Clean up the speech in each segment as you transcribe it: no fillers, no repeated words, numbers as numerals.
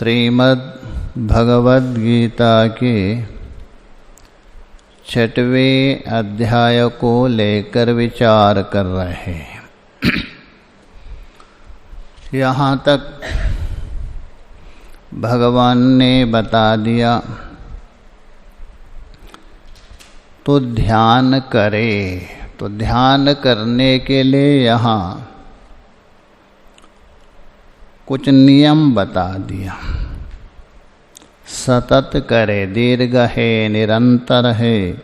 श्रीमद् भगवद गीता के 6वें अध्याय को लेकर विचार कर रहे हैं। यहाँ तक भगवान ने बता दिया तो ध्यान करे। तो ध्यान करने के लिए यहाँ कुछ नियम बता दिया। सतत करे, दीर्घ है, निरंतर है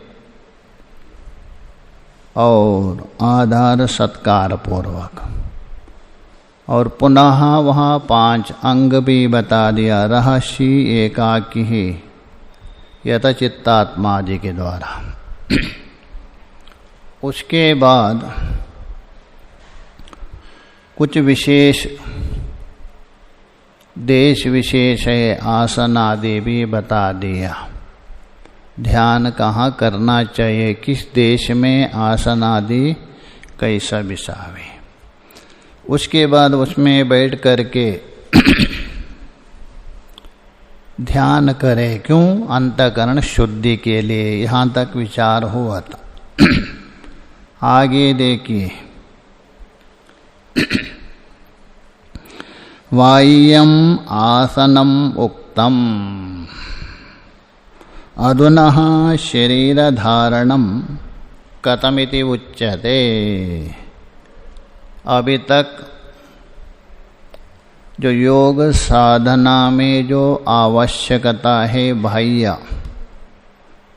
और आधार सत्कार पूर्वक। और पुनः वहाँ 5 अंग भी बता दिया। रहस्य एकाकी ही यतचित्तात्मा जी के द्वारा। उसके बाद कुछ विशेष देश विशेष है, आसन आदि भी बता दिया। ध्यान कहाँ करना चाहिए, किस देश में आसन आदि कैसा बिसावे। उसके बाद उसमें बैठ करके ध्यान करें। क्यों? अंतःकरण शुद्धि के लिए। यहाँ तक विचार हुआ था। आगे देखिए, वाह्यम आसनम उक्तम अधुना शरीर धारणम कथमिति उच्यते। अभी तक जो योग साधना में जो आवश्यकता है बाह्य,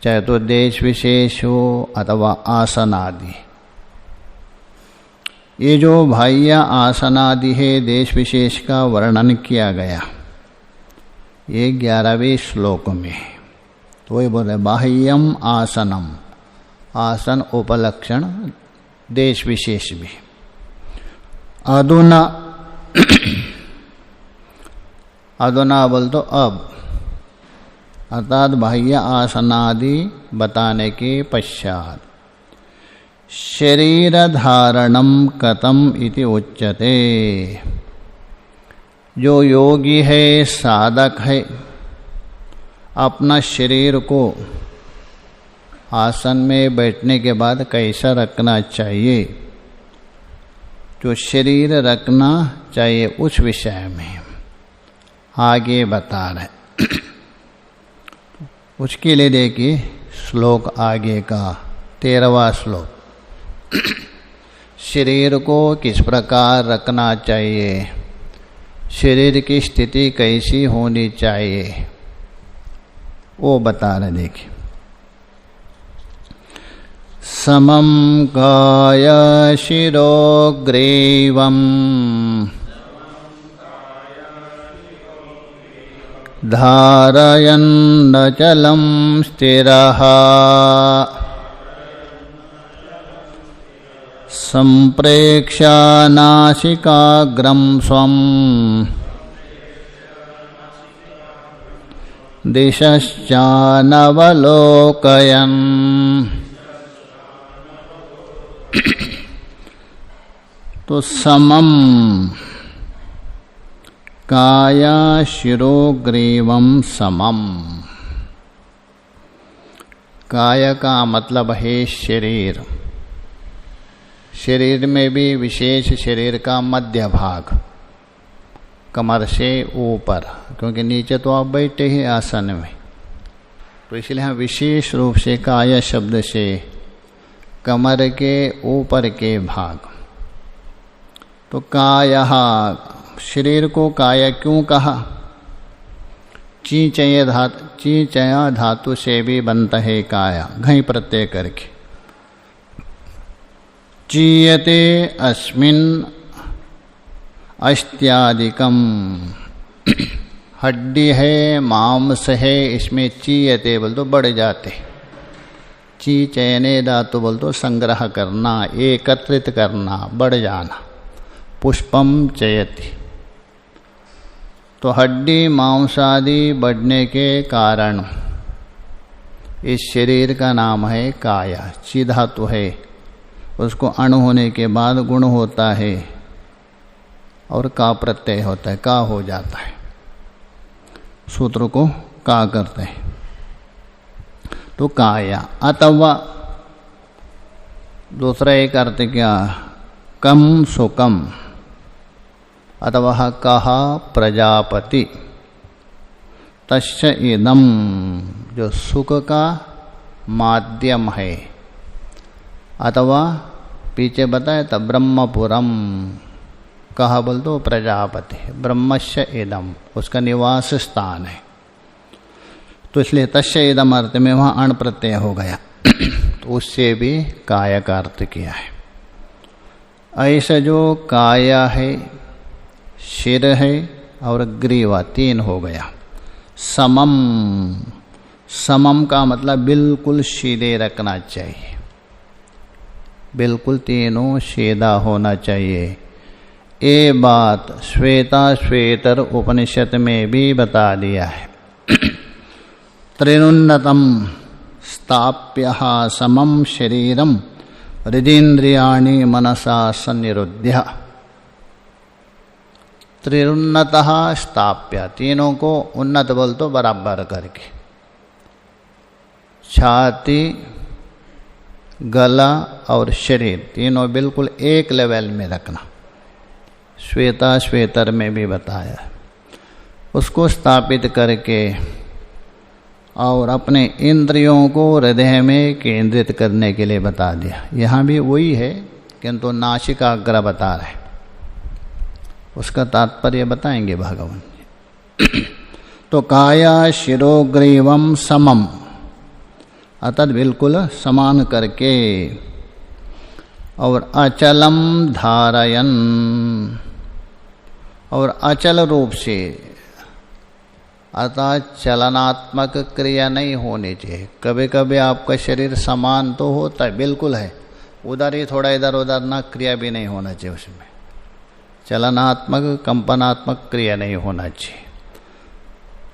चाहे तो देश विशेष हो अथवा आसन आदि, ये जो बाह्य आसन आदि है देश विशेष का वर्णन किया गया ये 11वें श्लोक में। तो वही बोले बाह्यम आसनम, आसन उपलक्षण देश विशेष भी। अधुना अधुना बोल तो अब, अर्थात बाह्य आसनादि बताने के पश्चात शरीर धारणम कथम इति उच्यते। जो योगी है, साधक है, अपना शरीर को आसन में बैठने के बाद कैसा रखना चाहिए, जो शरीर रखना चाहिए उस विषय में आगे बता रहे। उसके लिए देखिए श्लोक आगे का 13वां श्लोक। शरीर को किस प्रकार रखना चाहिए, शरीर की स्थिति कैसी होनी चाहिए, वो बता रहे। देखिए, समम काय शिरो ग्रीवम धारयन् चलं स्थिरः संप्रेक्ष्य नासिकाग्रं स्वं दिशश्चानवलोकयन्। तो समम काया शिरो ग्रीवम समम। काय का मतलब है शरीर। शरीर में भी विशेष शरीर का मध्य भाग, कमर से ऊपर, क्योंकि नीचे तो आप बैठे ही आसन में, तो इसलिए हम विशेष रूप से काय शब्द से कमर के ऊपर के भाग। तो कायः, शरीर को काय क्यों कहा? चीचया धातु से भी बनता है काया, घई प्रत्यय करके। चीयते अस्मिन् अस्त्यादिकम। हड्डी है, मांस है, इसमें चीयते बोल तो बढ़ जाते। ची चयने धातु बोल तो संग्रह करना, एकत्रित करना, बढ़ जाना। पुष्पम चयति, तो हड्डी मांस आदि बढ़ने के कारण इस शरीर का नाम है काया। ची धातु है, उसको अणु होने के बाद गुण होता है और का प्रत्यय होता है, का हो जाता है। सूत्र को का करते हैं। तो काया अथवा दूसरा एक अर्थ क्या, कम सुकम अथवा कहा प्रजापति, तस्य इदम जो सुख का माध्यम है, अथवा पीछे बताया था ब्रह्मपुरम, कहा बोल दो प्रजापति, ब्रह्मस्य इदम उसका निवास स्थान है। तो इसलिए तस्य इदम अर्थ में वहाँ अण प्रत्यय हो गया तो उससे भी काया का अर्थ किया है। ऐसा जो काया है, शिर है और ग्रीवा तीन हो गया। समम, समम का मतलब बिल्कुल सीधे रखना चाहिए, बिल्कुल तीनों सीधा होना चाहिए। ये बात श्वेता श्वेतर उपनिषद में भी बता दिया है। त्रिनुन्नतम स्थाप्य समम शरीरम हृदीन्द्रियाणि मनसा सन्निरुध्य। त्रिउन्नतः स्थाप्य, तीनों को उन्नत बोल तो बराबर करके, छाती गला और शरीर तीनों बिल्कुल एक लेवल में रखना। श्वेता श्वेतर में भी बताया, उसको स्थापित करके और अपने इंद्रियों को हृदय में केंद्रित करने के लिए बता दिया। यहाँ भी वही है किंतु नासिकाग्र बता रहे, उसका तात्पर्य बताएंगे भगवान जी। तो काया शिरोग्रीवम समम, अतः बिल्कुल समान करके, और अचलम धारयन, और अचल रूप से, अर्थात चलनात्मक क्रिया नहीं होनी चाहिए। कभी कभी आपका शरीर समान तो होता है, बिल्कुल है, उधर ही थोड़ा इधर उधर ना, क्रिया भी नहीं होना चाहिए उसमें, चलनात्मक कंपनात्मक क्रिया नहीं होना चाहिए।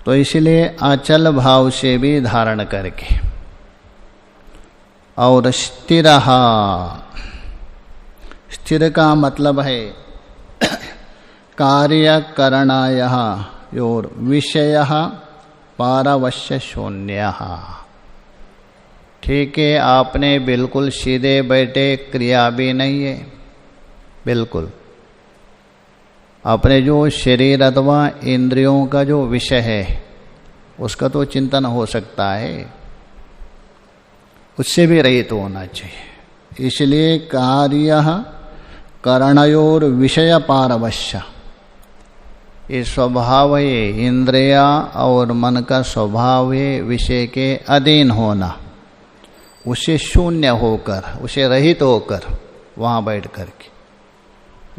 तो इसलिए अचल भाव से भी धारण करके, और स्थिर, स्थिर का मतलब है कार्यकरणाय और विषय पारवश्य शून्य। ठीक है, आपने बिल्कुल सीधे बैठे, क्रिया भी नहीं है, बिल्कुल अपने जो शरीर अथवा इंद्रियों का जो विषय है उसका तो चिंतन हो सकता है, उससे भी रहित होना चाहिए। इसलिए कार्य करणयोर विषय पारवश्य, ये स्वभाव है, इंद्रिया और मन का स्वभाव है विषय के अधीन होना, उसे शून्य होकर, उसे रहित होकर वहाँ बैठ कर के,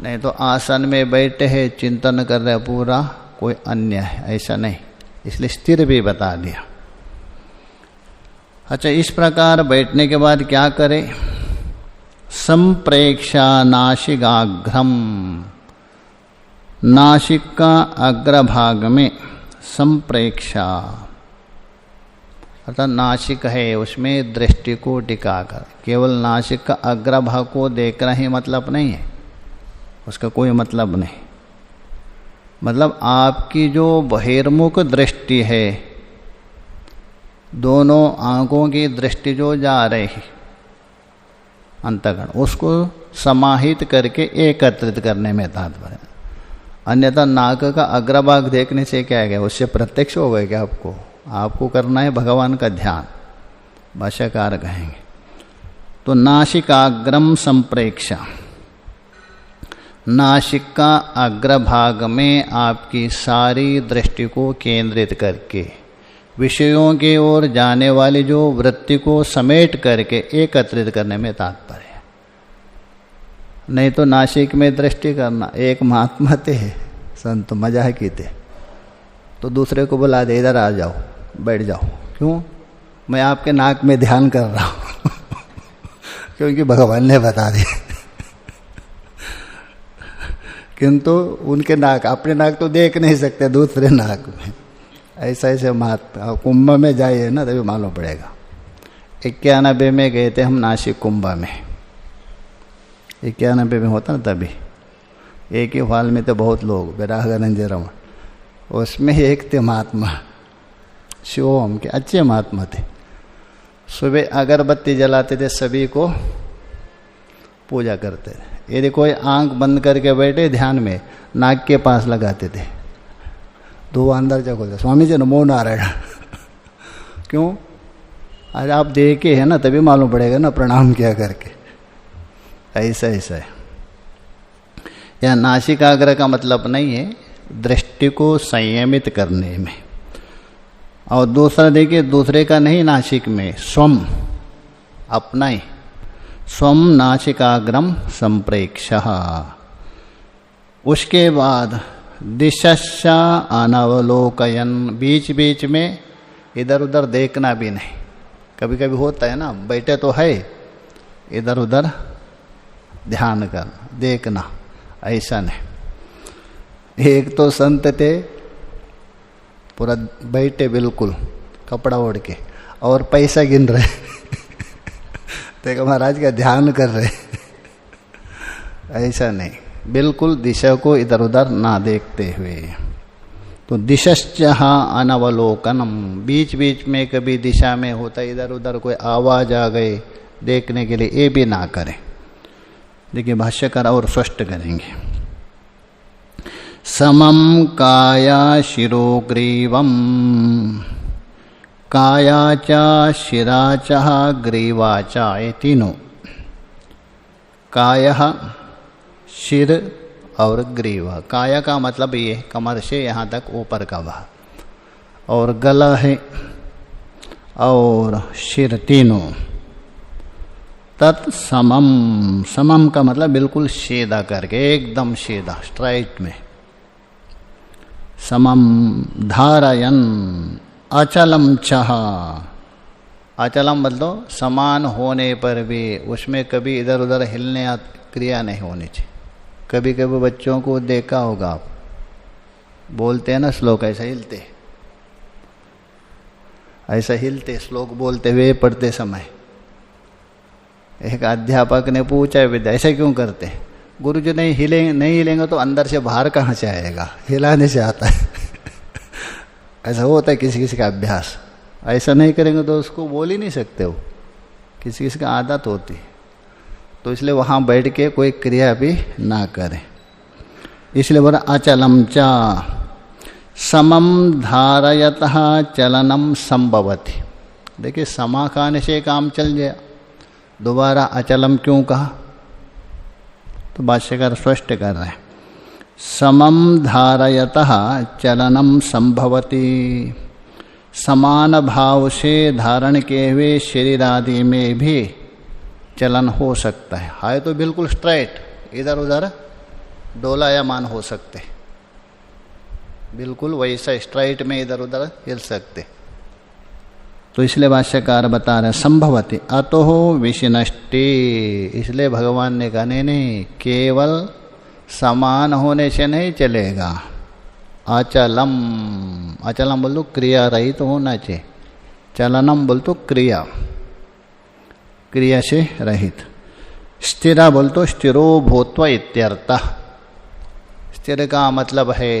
नहीं तो आसन में बैठे हैं चिंतन कर रहे पूरा कोई अन्य है, ऐसा नहीं। इसलिए स्थिर भी बता दिया। अच्छा, इस प्रकार बैठने के बाद क्या करें? संप्रेक्षा नासिकाग्रम, नासिक का अग्रभाग में संप्रेक्षा, अर्थात नासिक है उसमें दृष्टि को टिकाकर, केवल नासिक का अग्रभाग को देखना ही मतलब नहीं है, उसका कोई मतलब नहीं। मतलब आपकी जो बहिर्मुख दृष्टि है, दोनों आंखों की दृष्टि जो जा रही है अंतःकरण, उसको समाहित करके एकत्रित करने में तात्पर्य। अन्यथा नाक का अग्रभाग देखने से क्या है, उससे प्रत्यक्ष हो गए क्या? आपको करना है भगवान का ध्यान, भाष्यकार कहेंगे। तो नासिकाग्रम संप्रेक्षा, नासिक का अग्रभाग में आपकी सारी दृष्टि को केंद्रित करके विषयों की ओर जाने वाली जो वृत्ति को समेट करके एकत्रित करने में तात्पर्य है। नहीं तो नासिक में दृष्टि करना, एक महात्मा थे संत मजाक की थे, तो दूसरे को बुला दे इधर आ जाओ, बैठ जाओ। क्यों? मैं आपके नाक में ध्यान कर रहा हूँ क्योंकि भगवान ने बता दिया किंतु उनके नाक, अपने नाक तो देख नहीं सकते, दूसरे नाक में। ऐसा ऐसे महात्मा कुंभ में जाइए ना तभी मालूम पड़ेगा। 91 में गए थे हम नासिक कुंभ में, 91 में होता ना तभी, एक ही हॉल में थे बहुत लोग, विरागानंद रमन, उसमें एक थे महात्मा, शिवोहम के अच्छे महात्मा थे। सुबह अगरबत्ती जलाते थे, सभी को पूजा करते थे। यदि कोई आंख बंद करके बैठे ध्यान में, नाक के पास लगाते थे, धुआं अंदर जा खोलते, स्वामी जी नमो नारायण। क्यों? आज आप देखे हैं ना, तभी मालूम पड़ेगा ना प्रणाम किया करके। ऐसा है। यह नासिकाग्र का मतलब नहीं है, दृष्टि को संयमित करने में। और दूसरा देखिए, दूसरे का नहीं, नासिक में स्वम, अपना ही। स्वम नासिकाग्रम संप्रेक्ष। उसके बाद दिशश्च अनवलोकयन, बीच बीच में इधर उधर देखना भी नहीं। कभी कभी होता है ना, बैठे तो है, इधर उधर ध्यान कर देखना, ऐसा नहीं। एक तो संत थे, पूरा बैठे बिल्कुल कपड़ा ओढ़ के और पैसा गिन रहे। देखो महाराज का ध्यान कर रहे। ऐसा नहीं, बिल्कुल दिशा को इधर उधर ना देखते हुए। तो दिशश्च अनवलोकनम, बीच बीच में कभी दिशा में होता, इधर उधर कोई आवाज आ गई देखने के लिए, ये भी ना करें। देखिए भाष्यकार और स्पष्ट करेंगे। समम काया शिरो ग्रीवम, काया च शिरा च ग्रीवा च, ये तीनों, काया, शिर और ग्रीवा। काया का मतलब ये कमर से यहाँ तक ऊपर का भाग, और गला है, और शिर, तीनों। तत्समम, समम का मतलब बिल्कुल सीधा करके, एकदम सीधा स्ट्राइट में। समम धारयन अचलम चह, अचलम मतलब समान होने पर भी उसमें कभी इधर उधर हिलने क्रिया नहीं होनी चाहिए। कभी कभी बच्चों को देखा होगा आप, बोलते हैं ना श्लोक, ऐसा हिलते, ऐसा हिलते श्लोक बोलते हुए पढ़ते समय। एक अध्यापक ने पूछा विद्या ऐसा क्यों करते? गुरु जी नहीं हिलेंगे तो अंदर से बाहर कहाँ से आएगा, हिलाने से आता है। ऐसा होता है किसी किसी का अभ्यास, ऐसा नहीं करेंगे तो उसको बोल ही नहीं सकते हो, किसी किसी का आदत होती। तो इसलिए वहाँ बैठ के कोई क्रिया भी ना करें। इसलिए बोला अचलम च समम धारयतः चलनम संभवति। देखिए समा खाने से काम चल गया, दोबारा अचलम क्यों कहा? तो भाष्यकार स्पष्ट कर रहे हैं, समम धारयतः चलनम संभवति, समान भाव से धारण किए हुए शरीर आदि में भी चलन हो सकता है तो बिल्कुल स्ट्राइट, इधर उधर डोलायमान हो सकते, बिल्कुल वैसा स्ट्राइट में इधर उधर हिल सकते। तो इसलिए भाष्यकार बता रहे संभवति अतो विशिनष्टि, इसलिए भगवान ने कहा नहीं केवल समान होने से नहीं चलेगा, अचलम, अचलम बोल तो क्रिया रहित तो होना चाहिए, चलनम बोल तो क्रिया, क्रिया से रहित। स्थिरा बोल तो स्थिरो भूत्वा इत्यर्थ। स्थिर का मतलब है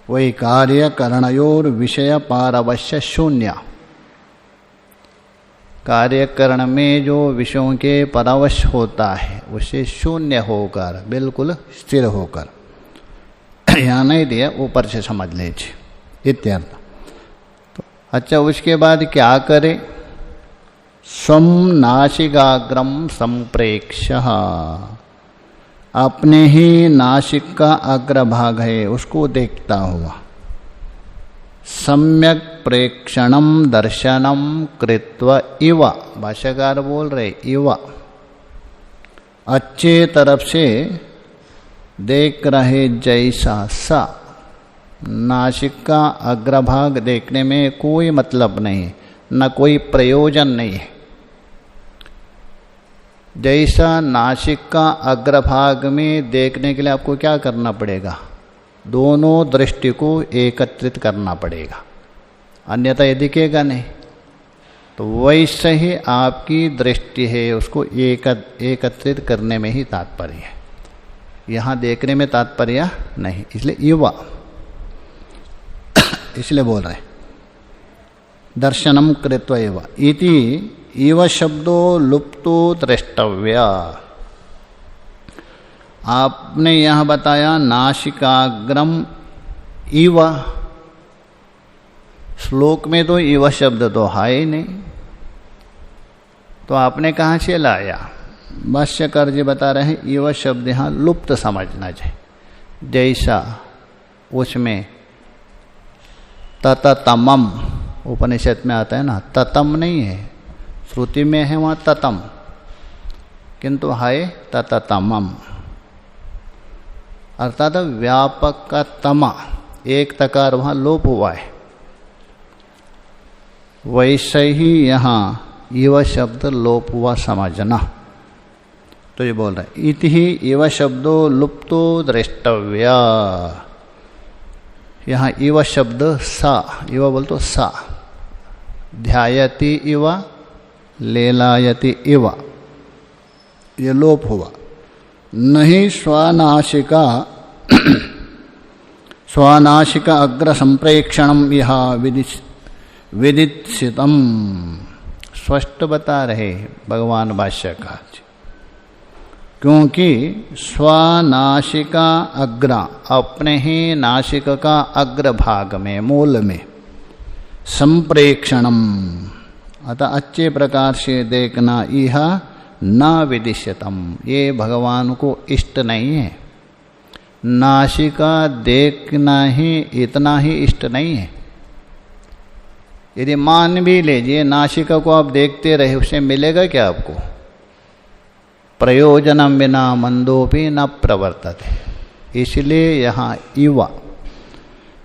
वही कार्य करणयोर विषय पारवश्य शून्य, कार्यकरण में जो विषयों के परवश होता है उसे शून्य होकर, बिल्कुल स्थिर होकर। यहाँ नहीं दिया, ऊपर से समझ लीजिए इत्यर्थ। तो अच्छा उसके बाद क्या करे? स्वम नासिकाग्रम संप्रेक्ष, अपने ही नासिक का अग्रभाग है उसको देखता हुआ, सम्यक प्रेक्षणम दर्शनम कृत्वा इव, भाष्यकार बोल रहे इव, अच्छे तरफ से देख रहे जैसा। सा नासिक का अग्रभाग देखने में कोई मतलब नहीं, न कोई प्रयोजन नहीं है। जैसा नासिक का अग्रभाग में देखने के लिए आपको क्या करना पड़ेगा? दोनों दृष्टि को एकत्रित करना पड़ेगा, अन्यथा ये दिखेगा नहीं। तो वैसे ही आपकी दृष्टि है उसको एकत्रित करने में ही तात्पर्य है, यहाँ देखने में तात्पर्य नहीं। इसलिए युवा इसलिए बोल रहे हैं दर्शनम कृत्वा एव इति इव शब्दो लुप्तो द्रष्टव्या। आपने यहाँ बताया नासिकाग्रम इव, श्लोक में तो इव शब्द तो है ही नहीं, तो आपने कहाँ से लाया? भाष्यकार जी बता रहे हैं इव शब्द यहाँ लुप्त समझना चाहिए। जैसा उसमें तततमम उपनिषद में आता है ना, ततम नहीं है, श्रुति में है वहाँ ततम, किंतु है तततमम, अर्थात व्यापक का तमा, एक तकार वहाँ लोप हुआ है। वैसे ही यहाँ इव शब्द लोप हुआ समझना। तो ये बोल रहे हैं इति ही इव शब्दो लुप्तो द्रष्टव्या। यहाँ इव शब्द सा, इव बोल तो सा, ध्यायति इव, लेलायति इव, ये लोप हुआ। नहीं स्वनाशिका स्वनाशिका अग्र संप्रेक्षणम यह विदित्सितम, स्पष्ट बता रहे भगवान भाष्यकार जी। क्योंकि स्वनाशिका अग्र, अपने ही नासिक का अग्र भाग में, मूल में, संप्रेक्षणम, अतः अच्छे प्रकार से देखना, यह न विदिश्यतम, ये भगवान को इष्ट नहीं है। नासिका देखना ही इतना ही इष्ट नहीं है। यदि मान भी लीजिए नासिका को आप देखते रहे, उससे मिलेगा क्या आपको? प्रयोजनम बिना मंदोपि न प्रवर्तते। इसलिए यहाँ इवा,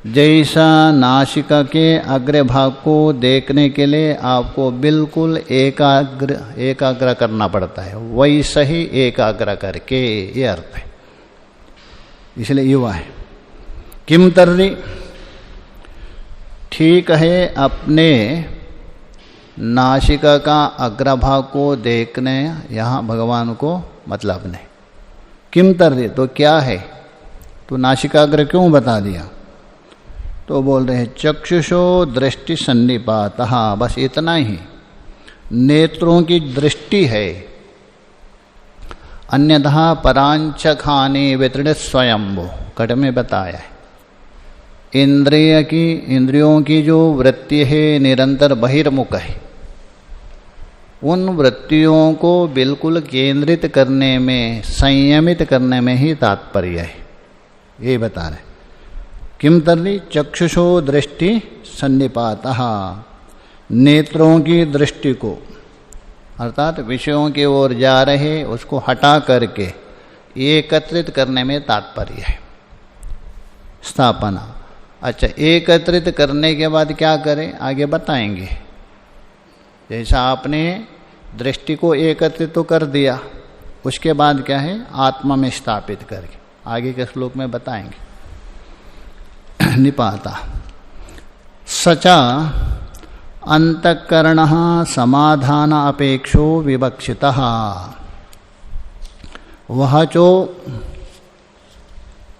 जैसा नासिका के अग्र भाग को देखने के लिए आपको बिल्कुल एकाग्र करना पड़ता है, वैसा ही एकाग्र करके, ये अर्थ है। इसलिए युवा है। किम तर्री, ठीक है, अपने नासिका का अग्रभाग को देखने यहाँ भगवान को मतलब नहीं। किम तर्री, तो क्या है? तो नासिकाग्र क्यों बता दिया? तो बोल रहे हैं चक्षुषो दृष्टि सन्निपातः, बस इतना ही, नेत्रों की दृष्टि है। अन्यथा परांचखाने वितृण स्वयंभो, कट में बताया है। इंद्रियों की जो वृत्ति है निरंतर बहिर्मुख है, उन वृत्तियों को बिल्कुल केंद्रित करने में, संयमित करने में ही तात्पर्य है, ये बता रहे। किम तर्हि चक्षुषो दृष्टि सन्निपातः, नेत्रों की दृष्टि को, अर्थात विषयों की ओर जा रहे उसको हटा करके एकत्रित करने में तात्पर्य है। स्थापना, अच्छा, एकत्रित करने के बाद क्या करें आगे बताएंगे। जैसा आपने दृष्टि को एकत्रित तो कर दिया, उसके बाद क्या है, आत्मा में स्थापित करके आगे के श्लोक में बताएंगे। निपाता सचा अंतःकरणः समाधान अपेक्षो विवक्षितः, वह जो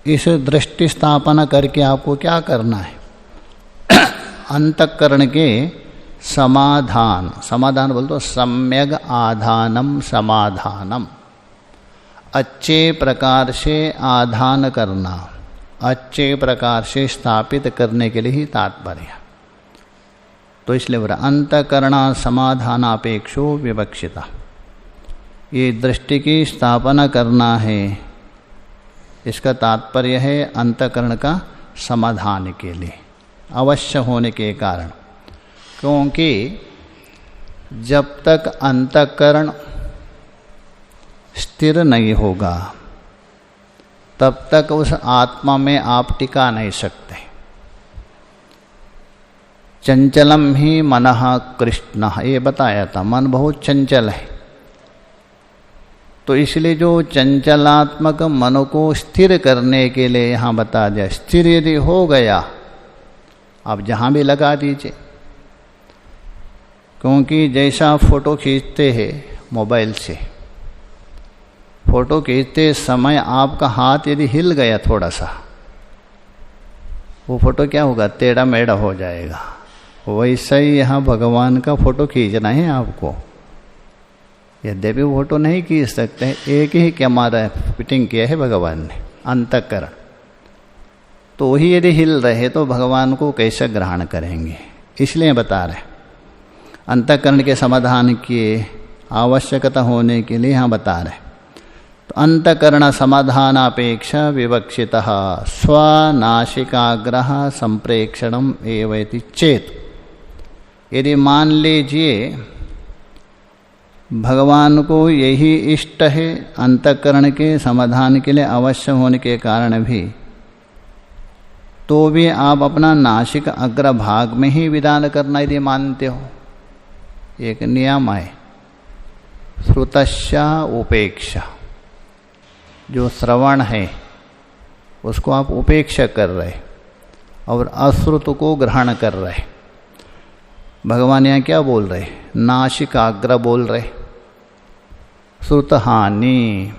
इस दृष्टि स्थापना करके आपको क्या करना है, अंतःकरण के समाधान, समाधान बोल तो सम्यग आधानम समाधानम, अच्छे प्रकार से आधान करना, अच्छे प्रकार से स्थापित करने के लिए ही तात्पर्य। तो इसलिए बोला अंतःकरण समाधानापेक्षो विवक्षिता, ये दृष्टि की स्थापना करना है, इसका तात्पर्य है अंतःकरण का समाधान के लिए, अवश्य होने के कारण। क्योंकि जब तक अंतःकरण स्थिर नहीं होगा तब तक उस आत्मा में आप टिका नहीं सकते। चंचलम ही मनः कृष्ण, ये बताया था, मन बहुत चंचल है। तो इसलिए जो चंचलात्मक मन को स्थिर करने के लिए यहाँ बता दिया, स्थिर यदि हो गया आप जहाँ भी लगा दीजिए। क्योंकि जैसा फोटो खींचते हैं मोबाइल से, फोटो खींचते समय आपका हाथ यदि हिल गया थोड़ा सा, वो फोटो क्या होगा, टेढ़ा मेढ़ा हो जाएगा, वैसा ही यहाँ भगवान का फोटो खींचना है आपको। यद्यपि फोटो नहीं खींच सकते हैं, एक ही कैमरा फिटिंग किया है भगवान ने, अंतःकरण। तो वही यदि हिल रहे तो भगवान को कैसे ग्रहण करेंगे, इसलिए बता रहे अंतःकरण के समाधान की आवश्यकता होने के लिए यहाँ बता रहे। तो अंतःकरण समाधानापेक्षा विवक्षितः स्वनाशिकाग्रह संप्रेक्षणम एवैति चेत। यदि मान लीजिए भगवान को यही इष्ट है, अंतःकरण के समाधान के लिए अवश्य होने के कारण भी, तो भी आप अपना नासिक अग्रभाग में ही विधान करना यदि मानते हो, एक नियम है श्रुतस्य उपेक्षा। जो श्रवण है उसको आप उपेक्षा कर रहे और अश्रुत को ग्रहण कर रहे। भगवान यहाँ क्या बोल रहे, नासिकाग्र बोल रहे, श्रुत हानि,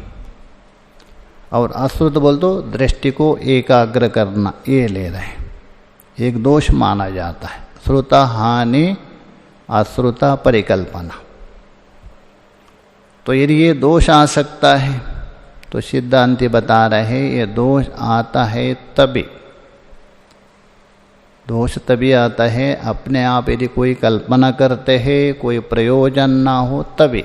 और अश्रुत बोल तो दृष्टि को एकाग्र करना, ये ले रहे। एक दोष माना जाता है श्रुत हानि अश्रुता परिकल्पना। तो यदि ये दोष आ सकता है तो सिद्धांति बता रहे ये दोष आता है तभी, दोष तभी आता है अपने आप यदि कोई कल्पना करते हैं, कोई प्रयोजन ना हो तभी।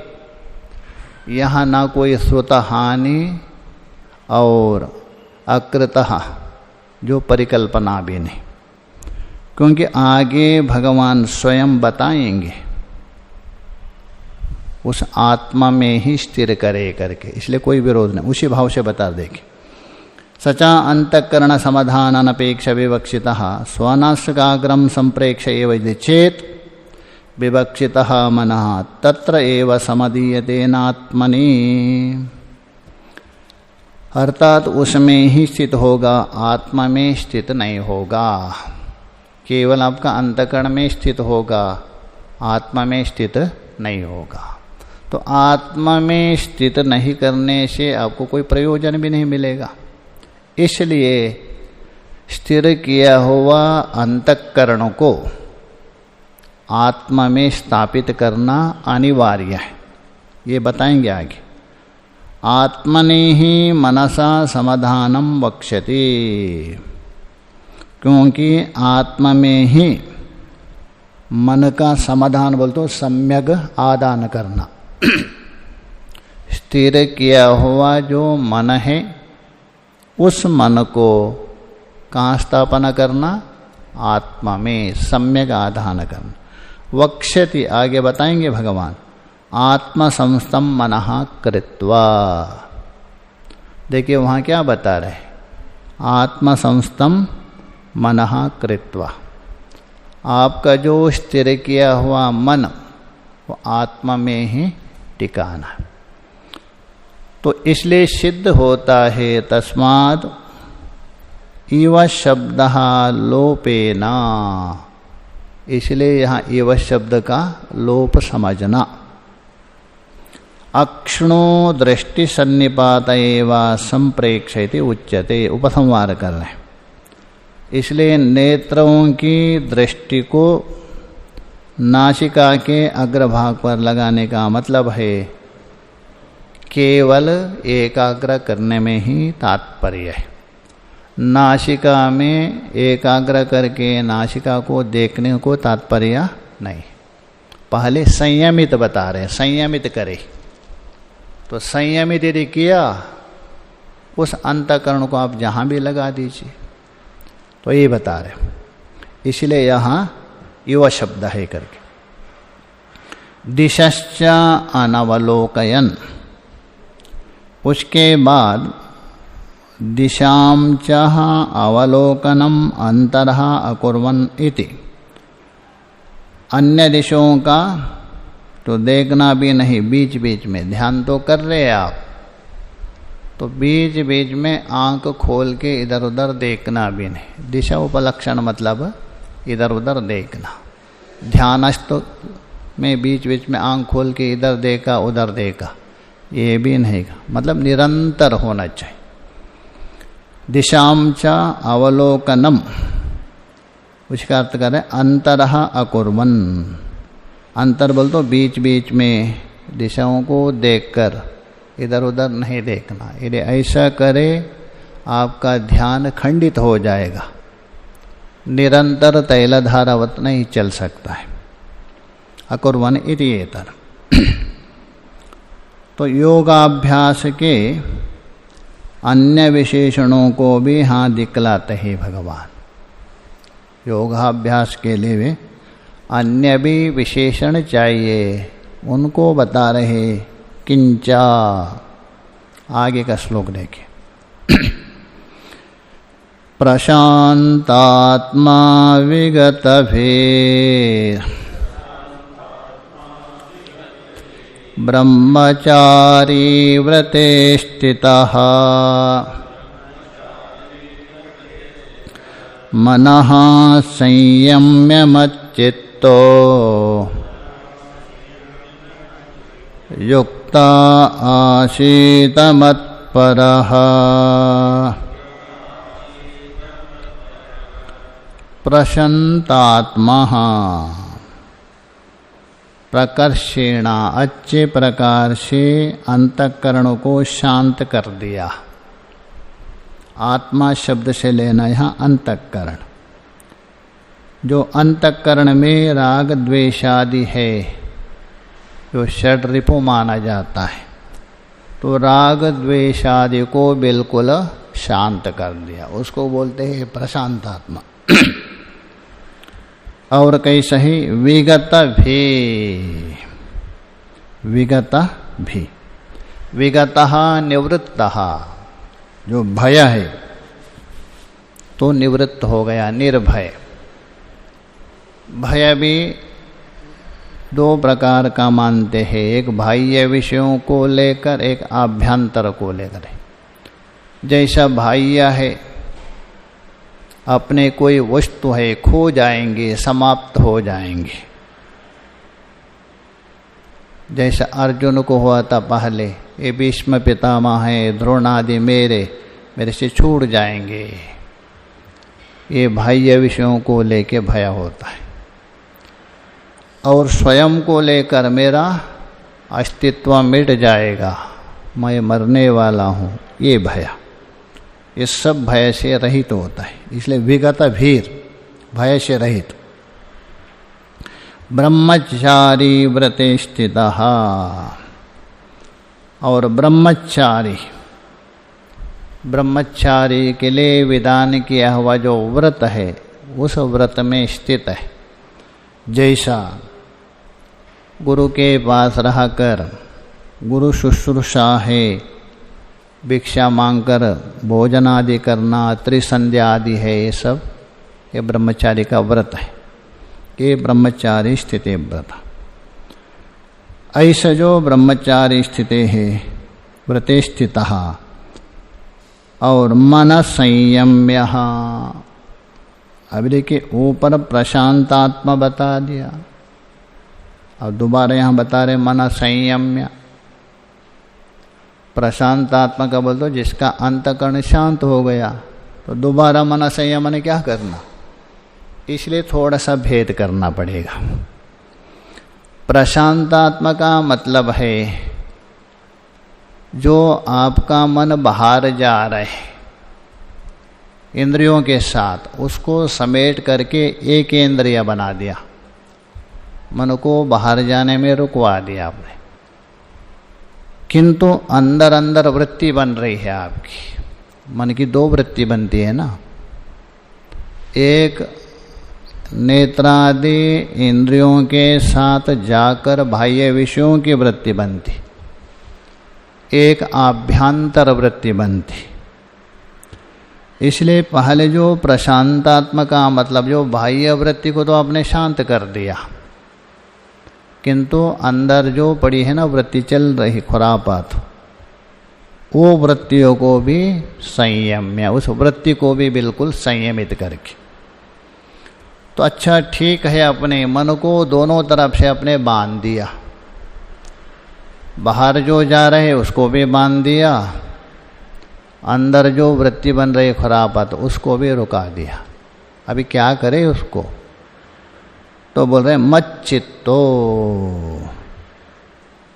यहाँ ना कोई श्रुत हानि और अकृतः जो परिकल्पना भी नहीं, क्योंकि आगे भगवान स्वयं बताएंगे उस आत्मा में ही स्थिर करे करके, इसलिए कोई विरोध नहीं, उसी भाव से बता देंगे। सचा अंतःकरण समाधान अनपेक्ष विवक्षितः स्वनासिकाग्रम संप्रेक्ष एव चेत विवक्षितः मनः तत्र एव समदीयते नात्मनि। अर्थात उसमें ही स्थित होगा, आत्मा में स्थित नहीं होगा। केवल आपका अंतःकरण में स्थित होगा, आत्मा में स्थित नहीं होगा। तो आत्मा में स्थित नहीं करने से आपको कोई प्रयोजन भी नहीं मिलेगा। इसलिए स्थिर किया हुआ अंतःकरण को आत्मा में स्थापित करना अनिवार्य है, ये बताएंगे आगे। आत्मनि ही मनसा समाधानम वक्ष्यति, क्योंकि आत्मा में ही मन का समाधान बोलते सम्यक आदान करना। स्थिर किया हुआ जो मन है उस मन को कहाँ स्थापना करना, आत्मा में सम्यक आधान करना। वक्ष्यति आगे बताएंगे भगवान, आत्म संस्थम मनः कृत्वा। देखिए वहाँ क्या बता रहे, आत्म संस्थम मनः कृत्वा। आपका जो स्थिर किया हुआ मन वो आत्मा में ही टिकाना। तो इसलिए सिद्ध होता है तस्मात् इव शब्द लोपेना, इसलिए यहाँ इव शब्द का लोप समझना। अक्षणो दृष्टि सन्निपात एवं संप्रेक्षयति उच्यते, उपसंहार कर रहे हैं। इसलिए नेत्रों की दृष्टि को नासिका के अग्रभाग पर लगाने का मतलब है केवल एकाग्र करने में ही तात्पर्य है। नासिका में एकाग्र करके नासिका को देखने को तात्पर्य नहीं। पहले संयमित बता रहे, संयमित करे। तो संयमित यदि किया उस अंतःकरण को आप जहाँ भी लगा दीजिए, तो ये बता रहे। इसलिए यहाँ युवा शब्द है करके। दिशश्च अनवलोकयन, उसके बाद दिशां च अवलोकनम अंतरः अकुर्वन् इति, अन्य दिशों का तो देखना भी नहीं, बीच बीच में ध्यान तो कर रहे आप, तो बीच बीच में आंख खोल के इधर उधर देखना भी नहीं। दिशा उपलक्षण मतलब इधर उधर देखना। ध्यानस्थ में बीच बीच में आंख खोल के इधर देखा उधर देखा, ये भी नहीं, मतलब निरंतर होना चाहिए। दिशां च अवलोकनम, उसका अर्थ कर रहे अंतरः अकुर्वन्। अंतर बोल तो बीच बीच में दिशाओं को देखकर इधर उधर नहीं देखना। यदि ऐसा करे आपका ध्यान खंडित हो जाएगा, निरंतर तैलधारावत नहीं चल सकता है। अकुर्वन् इति एतर। तो योगाभ्यास के अन्य विशेषणों को भी यहाँ दिखलाते हैं भगवान। योगाभ्यास के लिए वे अन्य भी विशेषण चाहिए, उनको बता रहे। किंचा, आगे का श्लोक देखिए। प्रशांतात्मा विगतभेर ब्रह्मचारी व्रते स्थितः मनः संयम्य मच्चित्तो युक्ता आसीत मत्परः। प्रशांतात्मा, प्रकर्षेण, अच्छे प्रकार से अंतःकरण को शांत कर दिया। आत्मा शब्द से लेना यहाँ अंतःकरण। जो अंतःकरण में राग द्वेषादि है, जो षड्रिपु माना जाता है, तो राग द्वेषादि को बिल्कुल शांत कर दिया, उसको बोलते हैं प्रशांतात्मा। और कैसे ही विगत भी, विगत भी, विगतः निवृत्तः, जो भय है तो निवृत्त हो गया, निर्भय। भय भी दो प्रकार का मानते हैं, एक बाह्य विषयों को लेकर, एक आभ्यंतर को लेकर। जैसा बाह्य है, अपने कोई वस्तु है, खो जाएंगे, समाप्त हो जाएंगे। जैसा अर्जुन को हुआ था पहले, ये भीष्म पितामह है, द्रोण आदि मेरे से छूट जाएंगे। ये बाह्य विषयों को लेके भय होता है। और स्वयं को लेकर मेरा अस्तित्व मिट जाएगा, मैं मरने वाला हूँ, ये भय। ये सब भय से रहित होता है, इसलिए विगत भीर, भय से रहित। ब्रह्मचारी व्रते स्थितः, और ब्रह्मचारी, ब्रह्मचारी के लिए विधान किया हुआ जो व्रत है, उस व्रत में स्थित है। जैसा गुरु के पास रहकर गुरु शुश्रूषा है, भिक्षा मांगकर भोजन आदि करना, त्रिसंध्या आदि है, ये सब ये ब्रह्मचारी का व्रत है। ये ब्रह्मचारी स्थिति व्रत। ऐसा जो ब्रह्मचारी स्थिति है, व्रते स्थितः, और मन संयम्य। अभी देखिए ऊपर प्रशांतात्मा बता दिया, और दोबारा यहाँ बता रहे मन संयम्य। प्रशांतात्मा का बोल दो जिसका अंतःकरण शांत हो गया, तो दोबारा मन संयम ने क्या करना, इसलिए थोड़ा सा भेद करना पड़ेगा। प्रशांतात्मा का मतलब है जो आपका मन बाहर जा रहा है इंद्रियों के साथ, उसको समेट करके एक इंद्रिय बना दिया, मन को बाहर जाने में रुकवा दिया आपने, किंतु अंदर अंदर वृत्ति बन रही है आपकी। मन की दो वृत्ति बनती है ना, एक नेत्रादि इंद्रियों के साथ जाकर बाह्य विषयों की वृत्ति बनती, एक आभ्यंतर वृत्ति बनती। इसलिए पहले जो प्रशांतात्मा का मतलब जो बाह्य वृत्ति को तो आपने शांत कर दिया, किंतु अंदर जो पड़ी है ना वृत्ति चल रही खुरापात, वो वृत्तियों को भी संयम्य, उस वृत्ति को भी बिल्कुल संयमित करके। तो अच्छा ठीक है, अपने मन को दोनों तरफ से अपने बांध दिया, बाहर जो जा रहे उसको भी बांध दिया, अंदर जो वृत्ति बन रही खुरापात उसको भी रुका दिया। अभी क्या करे उसको, तो बोल रहे मच्चित्तो,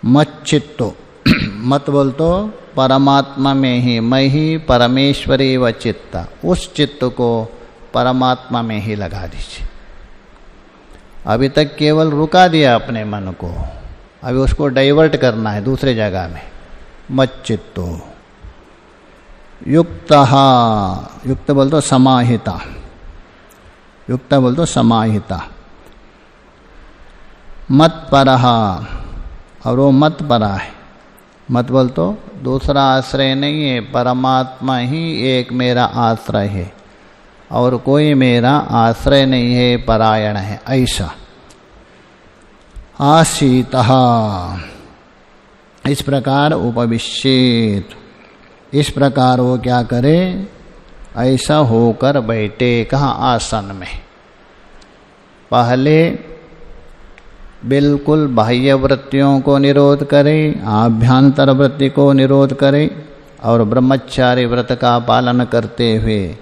मच्चित्तो मत बोल तो परमात्मा में ही, मैं ही परमेश्वरी व चित्ता, उस चित्त को परमात्मा में ही लगा दीजिए। अभी तक केवल रुका दिया अपने मन को, अभी उसको डाइवर्ट करना है दूसरे जगह में। मच्चित्तो युक्तः, युक्त बोल तो समाहिता, युक्त बोल तो समाहिता। मत्परः, और वो मतपरा है। मत बोल तो दूसरा आश्रय नहीं है, परमात्मा ही एक मेरा आश्रय है और कोई मेरा आश्रय नहीं है, परायण है, ऐसा। आसीतः, इस प्रकार उपविश्येत, इस प्रकार वो क्या करे, ऐसा होकर बैठे। कहाँ? आसन में। पहले बिल्कुल बाह्य वृत्तियों को निरोध करे, आभ्यंतर वृत्ति को निरोध करे और ब्रह्मचारी व्रत का पालन करते हुए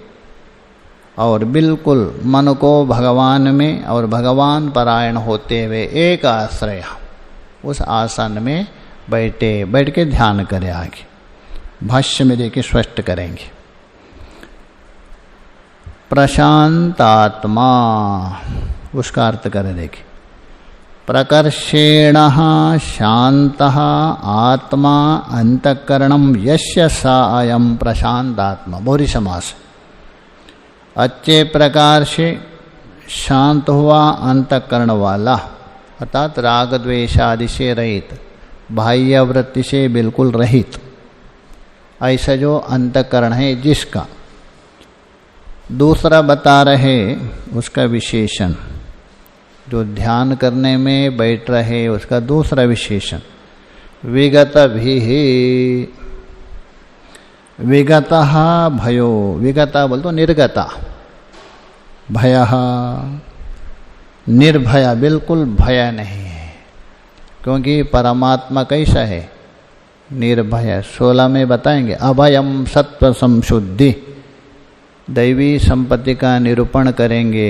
और बिल्कुल मन को भगवान में और भगवान परायण होते हुए एक आश्रय, उस आसन में बैठे। बैठ के ध्यान करें। आगे भाष्य में देखिए स्पष्ट करेंगे। प्रशांतात्मा, उसका अर्थ करें देखिए। प्रकर्षेण शांतः आत्मा अंतःकरणम यस्य सा अयम प्रशांतात्मा। बहुरी समास। अच्छे प्रकार से शांत हुआ अंतःकरण वाला, अर्थात राग द्वेष आदि से रहित, बाह्य वृत्ति से बिल्कुल रहित, ऐसा जो अंतःकरण है जिसका। दूसरा बता रहे उसका विशेषण, जो ध्यान करने में बैठ रहे उसका दूसरा विशेषण। विगत भी, विगतः भयो, विगता बोल तो निर्गता, भयः निर्भय, बिल्कुल भय नहीं है। क्योंकि परमात्मा कैसा है? निर्भय। 16 में बताएंगे। अभयम सत्व संशुद्धि, दैवी संपत्ति का निरूपण करेंगे,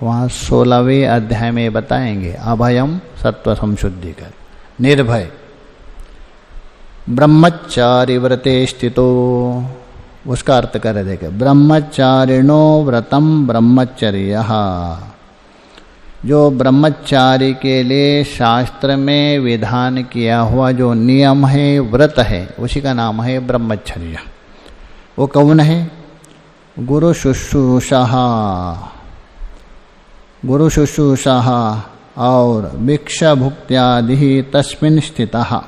वहाँ 16वें अध्याय में बताएंगे। अभयम सत्व संशुद्धि कर, निर्भय। ब्रह्मचारी व्रते स्थितो, उसका अर्थ कर देखे। ब्रह्मचारिणो व्रतम ब्रह्मचर्य, जो ब्रह्मचारी के लिए शास्त्र में विधान किया हुआ जो नियम है, व्रत है, उसी का नाम है ब्रह्मचर्य। वो कौन है? गुरु शुश्रूषा, गुरु शुश्रूषा और भिक्षा भुक्त्यादि तस्मिन् स्थितः।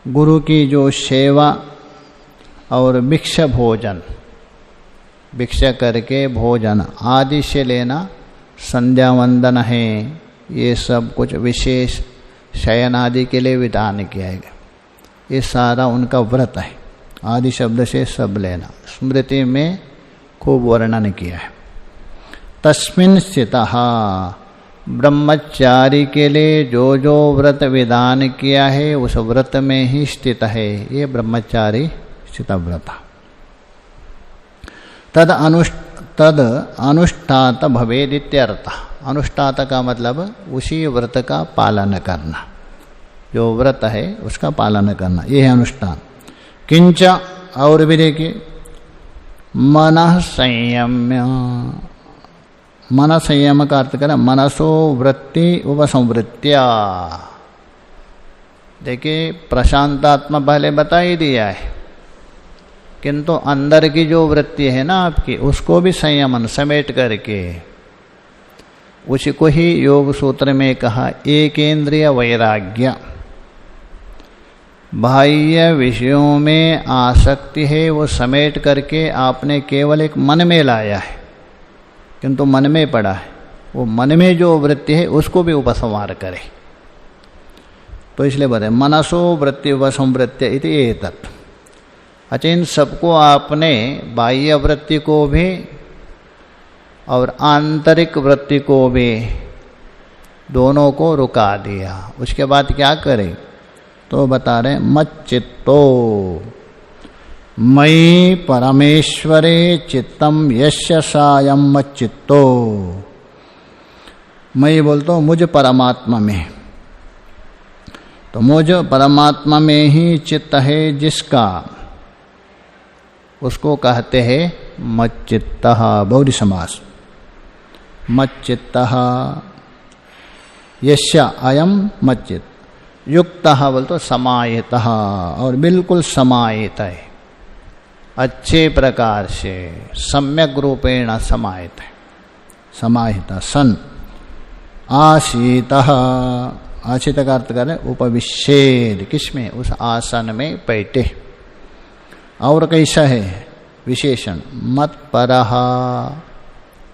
गुरु की जो सेवा और भिक्षा भोजन, भिक्षा करके भोजन आदि से लेना, संध्या वंदन है, ये सब कुछ विशेष शयन आदि के लिए विधान किया है। ये सारा उनका व्रत है। आदि शब्द से सब लेना, स्मृति में खूब वर्णन किया है। तस्मिन् स्थितः, ब्रह्मचारी के लिए जो जो व्रत विधान किया है उस व्रत में ही स्थित है, ये ब्रह्मचारी स्थित व्रत। तद अनुष्ठात भवेद इत्यर्थ। अनुष्ठात का मतलब उसी व्रत का पालन करना, जो व्रत है उसका पालन करना, ये है अनुष्ठान। किंच, और भी देखिए, मनः संयम्य, मन संयम का अर्थ करें मनसो वृत्ति उपसंवृत्त्या। देखिए प्रशांतात्मा पहले बता ही दिया है, किंतु अंदर की जो वृत्ति है ना आपकी, उसको भी संयमन समेट करके, उसी को ही योग सूत्र में कहा एकेंद्रिय वैराग्य। बाह्य विषयों में आसक्ति है वो समेट करके आपने केवल एक मन में लाया है, किंतु मन में पड़ा है। वो मन में जो वृत्ति है उसको भी उपसंहार करे। तो इसलिए बताए मनसो वृत्ति उपसंवृत्य इति एतत्। अच्छा, इन सबको आपने बाह्य वृत्ति को भी और आंतरिक वृत्ति को भी, दोनों को रुका दिया। उसके बाद क्या करें? तो बता रहे मच्चित्तो, मयि परमेश्वरे चित्तम यस्य सायं मच्चित्तो। मयि बोलते हो मुझ परमात्मा में, तो मुझ परमात्मा में ही चित्त है जिसका, उसको कहते हैं मच्चित्तः। बहुरी समास। मच्चित्तः यस्य अयम मच्चित, युक्तः बोल तो समाहितः, और बिल्कुल समाहित है, अच्छे प्रकार से सम्यक रूपेण समाहित है, समाहित सन। आसीतः, आशित का अर्थ करें उपविश्येद, किसमें, उस आसन में बैठे। और कैसा है विशेषण, मत्परः,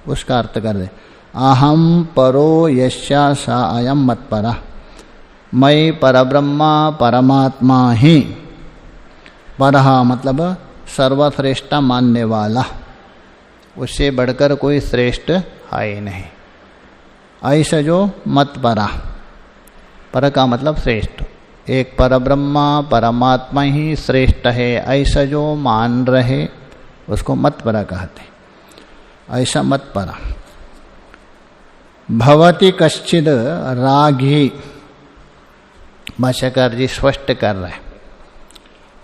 उसका अर्थ कर दे अहम परो यस्या सा अयम मत्परः, मैं परब्रह्मा परमात्मा ही, परः मतलब सर्वश्रेष्ठ मानने वाला, उससे बढ़कर कोई श्रेष्ठ है ही नहीं। ऐसा जो मत्परा, पर का मतलब श्रेष्ठ, एक परब्रह्मा परमात्मा ही श्रेष्ठ है, ऐसा जो मान रहे उसको मत्परा कहते। ऐसा मत्परा। भवति कश्चिद रागी, भाष्यकार जी स्पष्ट कर रहे हैं।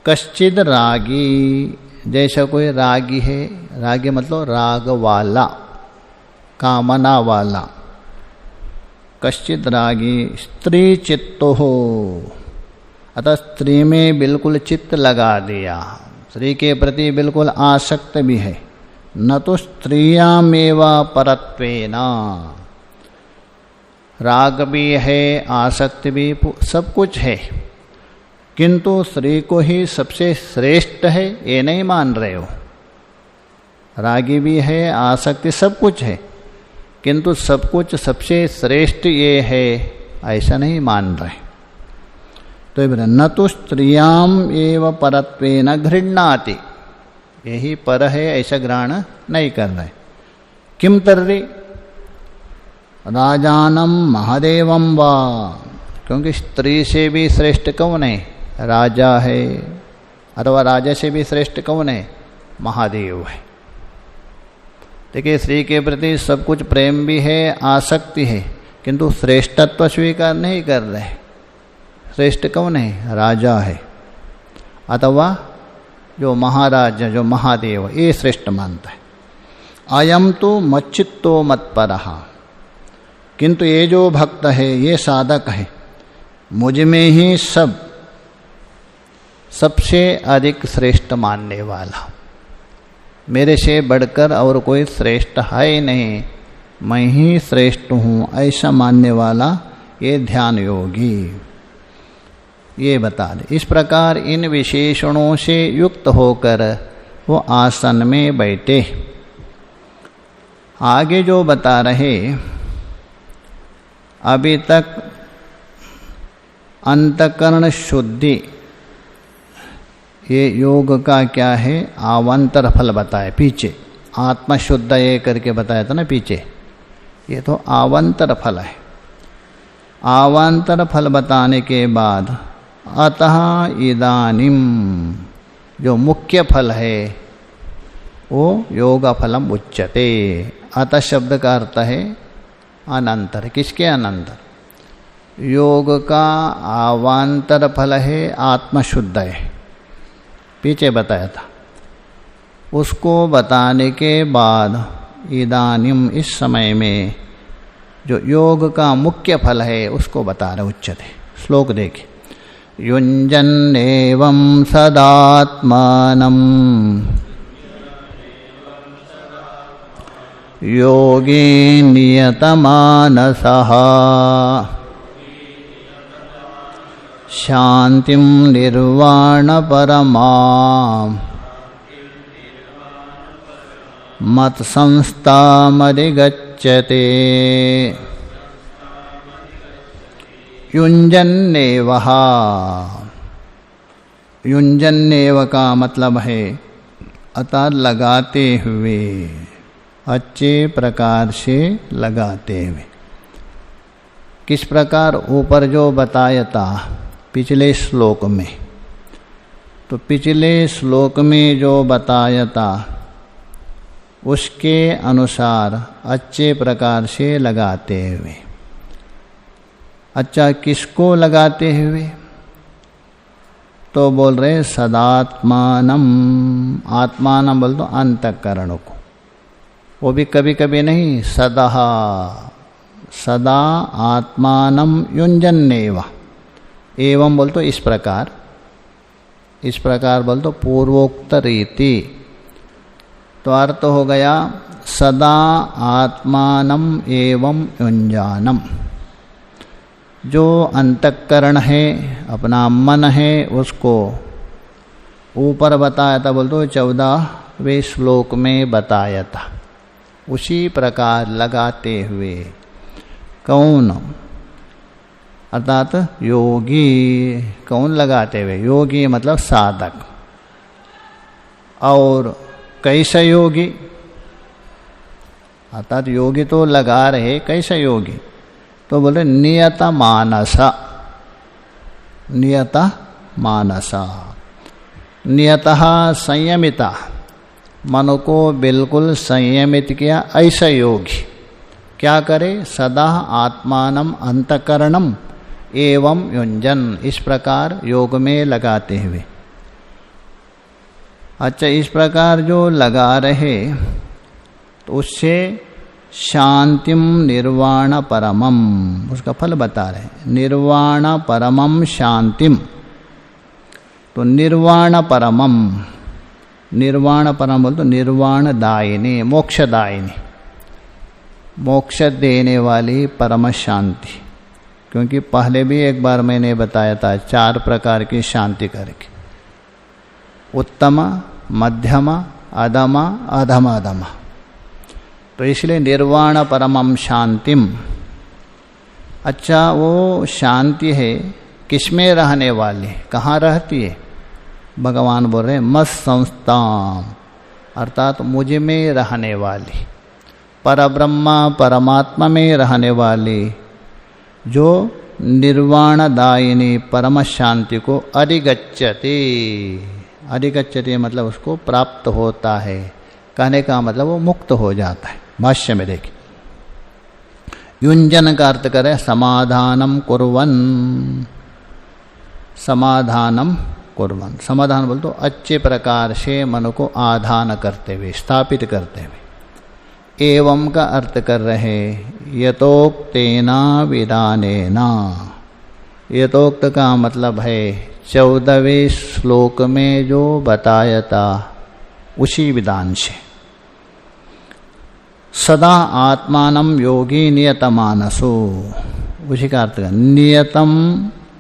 कश्चिद रागी, जैसा कोई रागी है, रागी मतलब राग वाला, कामना वाला। कश्चिद रागी स्त्री चित्तो हो, अतः स्त्री में बिल्कुल चित्त लगा दिया, स्त्री के प्रति बिल्कुल आसक्त भी है। न तो स्त्रियामेव परत्वेन, राग भी है, आसक्ति भी, सब कुछ है, किंतु स्त्री को ही सबसे श्रेष्ठ है ये नहीं मान रहे हो। रागी भी है, आसक्ति सब कुछ है, किंतु सब कुछ सबसे श्रेष्ठ ये है ऐसा नहीं मान रहे। तो न तो स्त्रियाम एव परत्वेन गृह्णाति, यही पर है ऐसा ग्रहण नहीं कर रहे। किम तर्हि राजानम महादेवम वा, क्योंकि स्त्री से भी श्रेष्ठ कौन है, राजा है, अथवा राजा से भी श्रेष्ठ कौन है, महादेव है। देखिए स्त्री के प्रति सब कुछ प्रेम भी है, आसक्ति है, किंतु श्रेष्ठत्व स्वीकार नहीं कर रहे। श्रेष्ठ कौन है, राजा है, अथवा जो महाराज जो महादेव, ये श्रेष्ठ मानता है। अयम तो मच्चित्तो मत्परः, किंतु ये जो भक्त है, ये साधक है, मुझ में ही सबसे अधिक श्रेष्ठ मानने वाला, मेरे से बढ़कर और कोई श्रेष्ठ है ही नहीं, मैं ही श्रेष्ठ हूँ, ऐसा मानने वाला ये ध्यान योगी। ये बता दे। इस प्रकार इन विशेषणों से युक्त होकर वो आसन में बैठे। आगे जो बता रहे, अभी तक अंतकरण शुद्धि, ये योग का क्या है, आवांतर फल बताए पीछे। आत्मशुद्ध ये करके बताया था ना पीछे, ये तो आवांतर फल है। आवांतर फल बताने के बाद अतः इदानीम, जो मुख्य फल है वो योग फलम उच्यते। अतः शब्द का अर्थ है अनंतर। किसके अनंतर? योग का आवांतर फल है आत्मशुद्ध है, पीछे बताया था। उसको बताने के बाद इदानीम, इस समय में जो योग का मुख्य फल है उसको बता रहे उच्यते। श्लोक देखिए। युञ्जन्नेवं सदात्मानं योगी नियतमानसः शान्तिं निर्वाणपरमां मत्संस्थामधिगच्छते। युञ्जन्नेवः, युञ्जन्नेव का मतलब है अतः लगाते हुए, अच्छे प्रकार से लगाते हुए। किस प्रकार? ऊपर जो बताया था पिछले श्लोक में, तो पिछले श्लोक में जो बताया था उसके अनुसार अच्छे प्रकार से लगाते हुए। अच्छा, किसको लगाते हुए? तो बोल रहे सदात्मानम। आत्मानम बोल दो अंतःकरण को, वो भी कभी कभी नहीं, सदा सदा आत्मानम युंजन्नेव। एवं बोल तो इस प्रकार बोल तो पूर्वोक्त रीति। तो अर्थ हो गया सदा आत्मानम एवं युंजानम। जो अंतःकरण है, अपना मन है, उसको ऊपर बताया था बोल तो 14वें श्लोक में बताया था। उसी प्रकार लगाते हुए कौन? अर्थात योगी। कौन लगाते हुए? योगी मतलब साधक। और कैसा योगी? अर्थात योगी तो लगा रहे, कैसा योगी? तो बोले नियत मानसा। नियत मानसा, नियतः संयमिता, मन को बिल्कुल संयमित किया, ऐसा योगी क्या करे? सदा आत्मानम अंतःकरणम एवं युंजन। इस प्रकार योग में लगाते हुए। अच्छा, इस प्रकार जो लगा रहे तो उससे शांतिम निर्वाण परमम, उसका फल बता रहे। निर्वाण परमम शांतिम। तो निर्वाण परमम, निर्वाण परम बोल तो निर्वाण दायिनी, मोक्षदायिनी, मोक्ष देने वाली परम शांति। क्योंकि पहले भी एक बार मैंने बताया था 4 प्रकार की शांति करके, उत्तम, मध्यम, अधम, अधम अधम। तो इसलिए निर्वाण परमम शांतिम। अच्छा, वो शांति है किसमें रहने वाली? कहाँ रहती है? भगवान बोल रहे मत संस्थाम, अर्थात मुझ में रहने वाली, परब्रह्मा परमात्मा में रहने वाली, जो निर्वाण दायिनी परम शांति को अधिगच्छति। अधिगच्छति मतलब उसको प्राप्त होता है। कहने का मतलब वो मुक्त हो जाता है। भाष्य में देखिए, युंजन का अर्थ करे समाधानम कुर्वन। समाधानम कुर्वन, समाधान बोल तो अच्छे प्रकार से मन को आधान करते हुए, स्थापित करते हुए। एवं का अर्थ कर रहे यतोक्तेना विधानेना। यतोक्त का मतलब है 14वें श्लोक में जो बताया था उसी विधान से। सदा आत्मानम योगी नियतमानसो, उसी का अर्थ नियतम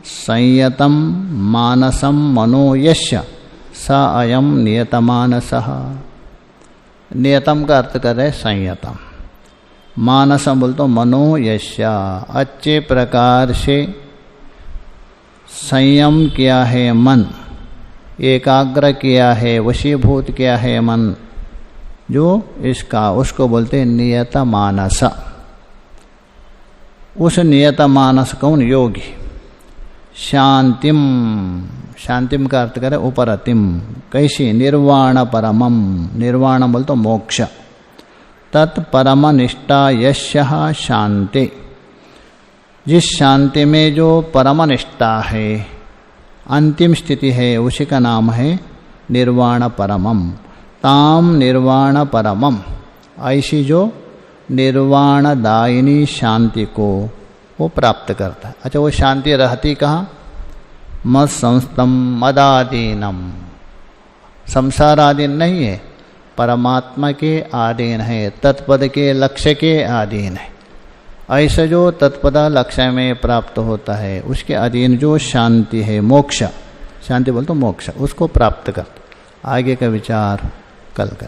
संयतम मानसम मनो यस्य स अयम नियतमानसः। नियतम का अर्थ कर रहे संयतम, मानसम बोल तो मनो यस्य, अच्छे प्रकार से संयम किया है मन, एकाग्र किया है, वशीभूत किया है मन, जो इसका उसको बोलते नियत मानस। उस नियत मानस कौन? योगी। शांतिम, शांतिम का अर्थ करे उपरतिम। कैसी? निर्वाण परमम, निर्वाण बोल तो मोक्ष। तत्परम निष्ठा यस्यः शांति, जिस शांति में जो परम निष्ठा है, अंतिम स्थिति है, उसी का नाम है निर्वाण परमम। ताम निर्वाण परमम, ऐसी जो निर्वाण दायिनी शांति को वो प्राप्त करता है। अच्छा, वो शांति रहती कहाँ? मद संस्थम मदादीनम, संसार आधीन नहीं है, परमात्मा के आधीन है, तत्पद के लक्ष्य के अधीन है। ऐसा जो तत्पद लक्ष्य में प्राप्त होता है उसके अधीन जो शांति है, मोक्ष, शांति बोल तो मोक्ष, उसको प्राप्त करता। आगे का विचार कल कर।